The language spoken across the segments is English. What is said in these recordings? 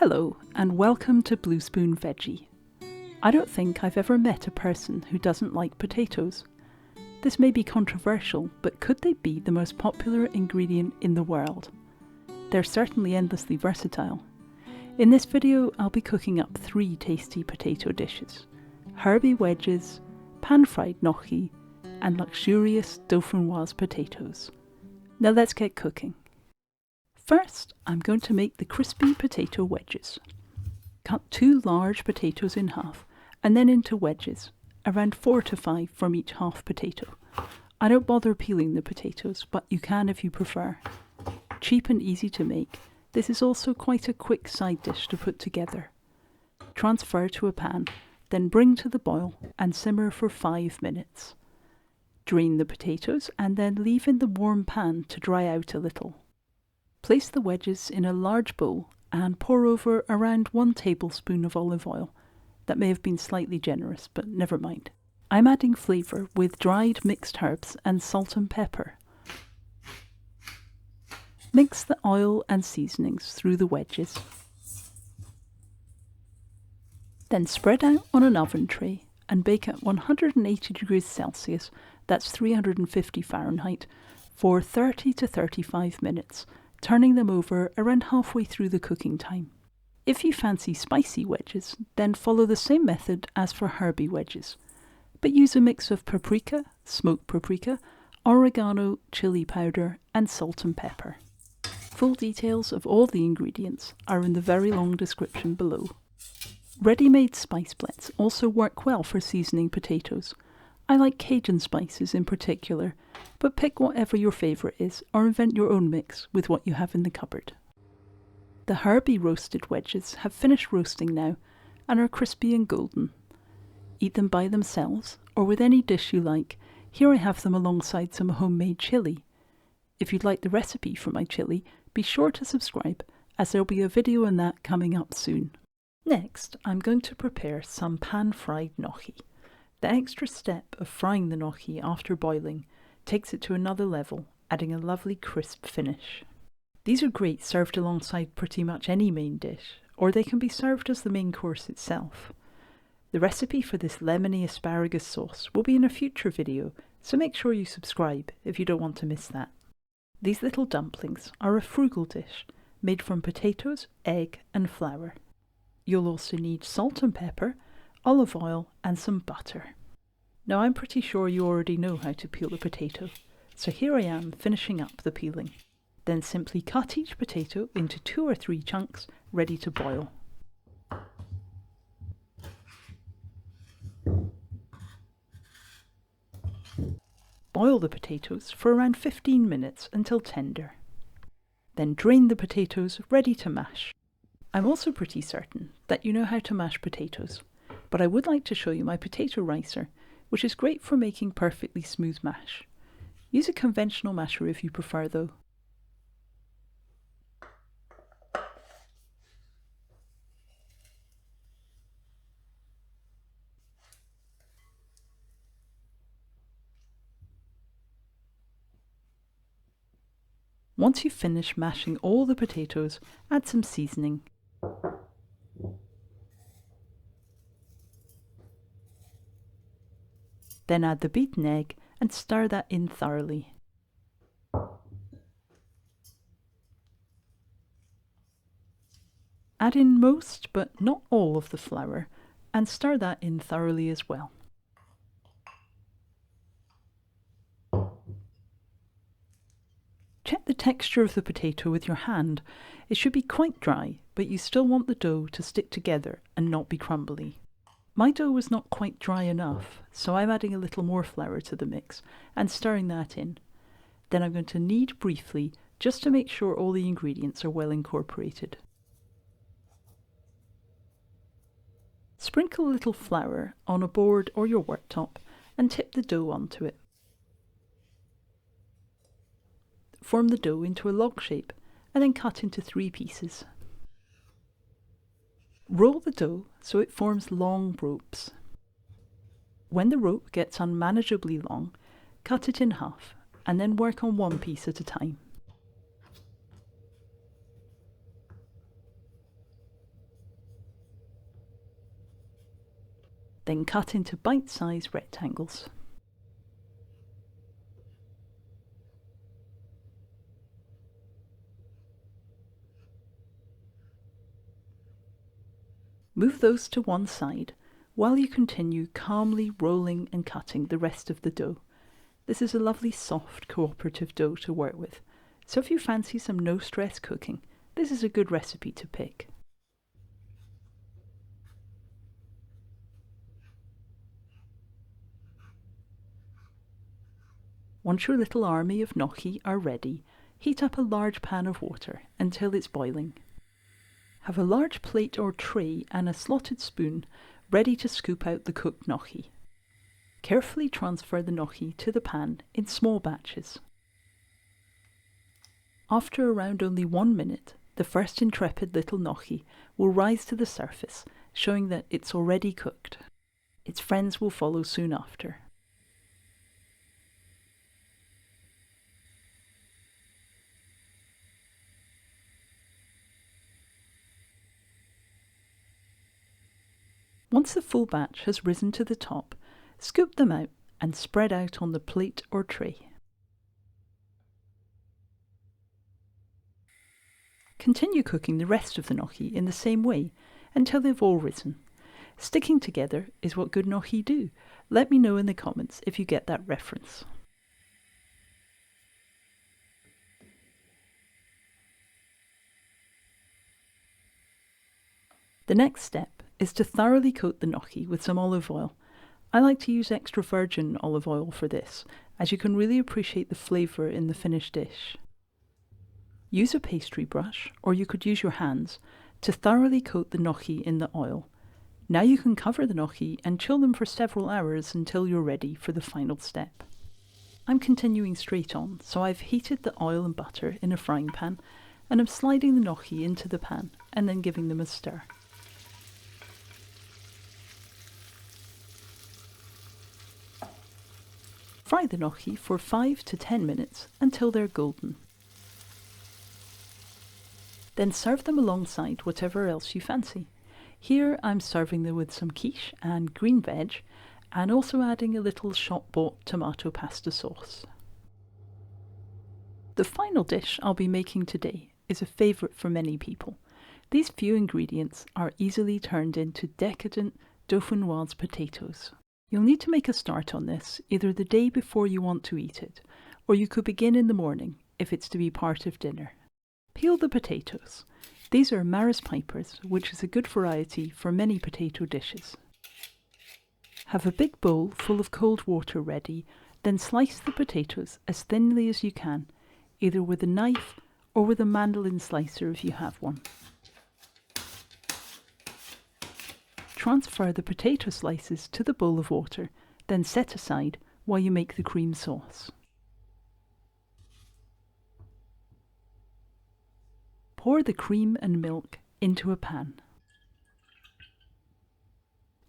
Hello and welcome to Blue Spoon Veggie. I don't think I've ever met a person who doesn't like potatoes. This may be controversial, but could they be the most popular ingredient in the world? They're certainly endlessly versatile. In this video I'll be cooking up 3 tasty potato dishes: Herby wedges, pan-fried gnocchi and luxurious Dauphinoise potatoes. Now let's get cooking. First, I'm going to make the crispy potato wedges. Cut 2 large potatoes in half and then into wedges, around 4 to 5 from each half potato. I don't bother peeling the potatoes, but you can if you prefer. Cheap and easy to make, this is also quite a quick side dish to put together. Transfer to a pan, then bring to the boil and simmer for 5 minutes. Drain the potatoes and then leave in the warm pan to dry out a little. Place the wedges in a large bowl and pour over around 1 tablespoon of olive oil. That may have been slightly generous, but never mind. I'm adding flavour with dried mixed herbs and salt and pepper. Mix the oil and seasonings through the wedges. Then spread out on an oven tray and bake at 180 degrees Celsius, that's 350 Fahrenheit, for 30 to 35 minutes. Turning them over around halfway through the cooking time. If you fancy spicy wedges, then follow the same method as for Herby wedges, but use a mix of paprika, smoked paprika, oregano, chilli powder and salt and pepper. Full details of all the ingredients are in the very long description below. Ready-made spice blends also work well for seasoning potatoes. I like Cajun spices in particular, but pick whatever your favourite is or invent your own mix with what you have in the cupboard. The Herby roasted wedges have finished roasting now and are crispy and golden. Eat them by themselves or with any dish you like. Here I have them alongside some homemade chilli. If you'd like the recipe for my chilli, be sure to subscribe, as there'll be a video on that coming up soon. Next, I'm going to prepare some pan-fried gnocchi. The extra step of frying the gnocchi after boiling takes it to another level, adding a lovely crisp finish. These are great served alongside pretty much any main dish, or they can be served as the main course itself. The recipe for this lemony asparagus sauce will be in a future video, so make sure you subscribe if you don't want to miss that. These little dumplings are a frugal dish made from potatoes, egg and flour. You'll also need salt and pepper, olive oil and some butter. Now I'm pretty sure you already know how to peel a potato, so here I am finishing up the peeling. Then simply cut each potato into 2 or 3 chunks ready to boil. Boil the potatoes for around 15 minutes until tender. Then drain the potatoes ready to mash. I'm also pretty certain that you know how to mash potatoes, but I would like to show you my potato ricer, which is great for making perfectly smooth mash. Use a conventional masher if you prefer though. Once you've finished mashing all the potatoes, add some seasoning. Then add the beaten egg and stir that in thoroughly. Add in most but not all of the flour and stir that in thoroughly as well. Check the texture of the potato with your hand. It should be quite dry, but you still want the dough to stick together and not be crumbly. My dough was not quite dry enough, so I'm adding a little more flour to the mix and stirring that in. Then I'm going to knead briefly just to make sure all the ingredients are well incorporated. Sprinkle a little flour on a board or your worktop and tip the dough onto it. Form the dough into a log shape and then cut into 3 pieces. Roll the dough so it forms long ropes. When the rope gets unmanageably long, cut it in half and then work on 1 piece at a time. then cut into bite-sized rectangles. Move those to one side while you continue calmly rolling and cutting the rest of the dough. This is a lovely soft cooperative dough to work with, so if you fancy some no-stress cooking, this is a good recipe to pick. Once your little army of gnocchi are ready, heat up a large pan of water until it's boiling. Have a large plate or tray and a slotted spoon ready to scoop out the cooked gnocchi. Carefully transfer the gnocchi to the pan in small batches. After around only 1 minute, the first intrepid little gnocchi will rise to the surface, showing that it's already cooked. Its friends will follow soon after. Once the full batch has risen to the top, scoop them out and spread out on the plate or tray. Continue cooking the rest of the gnocchi in the same way until they've all risen. Sticking together is what good gnocchi do. Let me know in the comments if you get that reference. The next step is to thoroughly coat the gnocchi with some olive oil. I like to use extra virgin olive oil for this, as you can really appreciate the flavour in the finished dish. Use a pastry brush, or you could use your hands, to thoroughly coat the gnocchi in the oil. Now you can cover the gnocchi and chill them for several hours until you're ready for the final step. I'm continuing straight on, so I've heated the oil and butter in a frying pan, and I'm sliding the gnocchi into the pan and then giving them a stir. Fry the gnocchi for 5 to 10 minutes until they're golden. Then serve them alongside whatever else you fancy. Here I'm serving them with some quiche and green veg, and also adding a little shop-bought tomato pasta sauce. The final dish I'll be making today is a favourite for many people. These few ingredients are easily turned into decadent Dauphinoise potatoes. You'll need to make a start on this either the day before you want to eat it, or you could begin in the morning if it's to be part of dinner. Peel the potatoes. These are Maris pipers, which is a good variety for many potato dishes. Have a big bowl full of cold water ready, then slice the potatoes as thinly as you can, either with a knife or with a mandolin slicer if you have one. Transfer the potato slices to the bowl of water, then set aside while you make the cream sauce. Pour the cream and milk into a pan.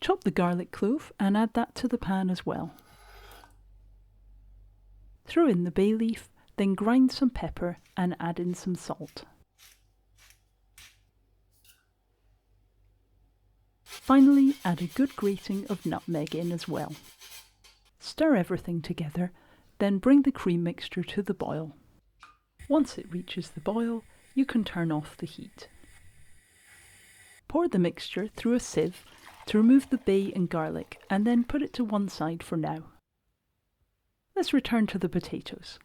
Chop the garlic clove and add that to the pan as well. Throw in the bay leaf, then grind some pepper and add in some salt. Finally, add a good grating of nutmeg in as well. Stir everything together, then bring the cream mixture to the boil. Once it reaches the boil, you can turn off the heat. Pour the mixture through a sieve to remove the bay and garlic, and then put it to one side for now. Let's return to the potatoes.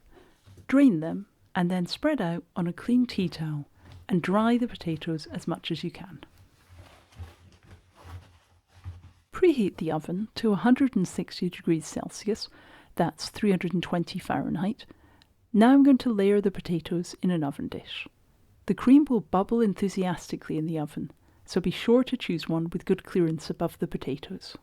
Drain them and then spread out on a clean tea towel and dry the potatoes as much as you can. Preheat the oven to 160 degrees Celsius, that's 320 Fahrenheit. Now I'm going to layer the potatoes in an oven dish. The cream will bubble enthusiastically in the oven, so be sure to choose one with good clearance above the potatoes.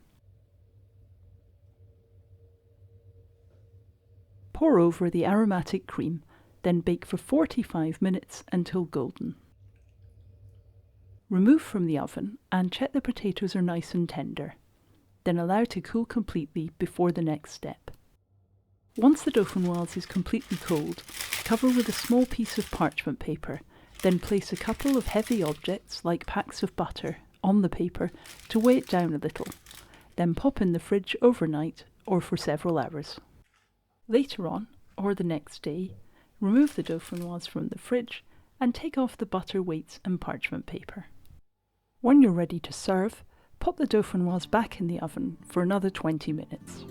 Pour over the aromatic cream, then bake for 45 minutes until golden. Remove from the oven and check the potatoes are nice and tender. Then allow to cool completely before the next step. Once the Dauphinoise is completely cold, cover with a small piece of parchment paper, then place a couple of heavy objects like packs of butter on the paper to weigh it down a little. Then pop in the fridge overnight or for several hours. Later on, or the next day, remove the Dauphinoise from the fridge and take off the butter weights and parchment paper. When you're ready to serve, pop the Dauphinoise back in the oven for another 20 minutes.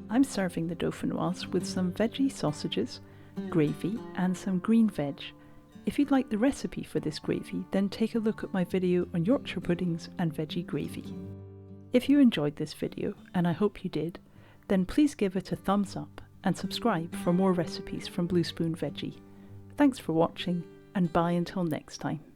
I'm serving the Dauphinoise with some veggie sausages, gravy and some green veg. If you'd like the recipe for this gravy, then take a look at my video on Yorkshire puddings and veggie gravy. If you enjoyed this video, and I hope you did, then please give it a thumbs up and subscribe for more recipes from Blue Spoon Veggie. Thanks for watching, and bye until next time.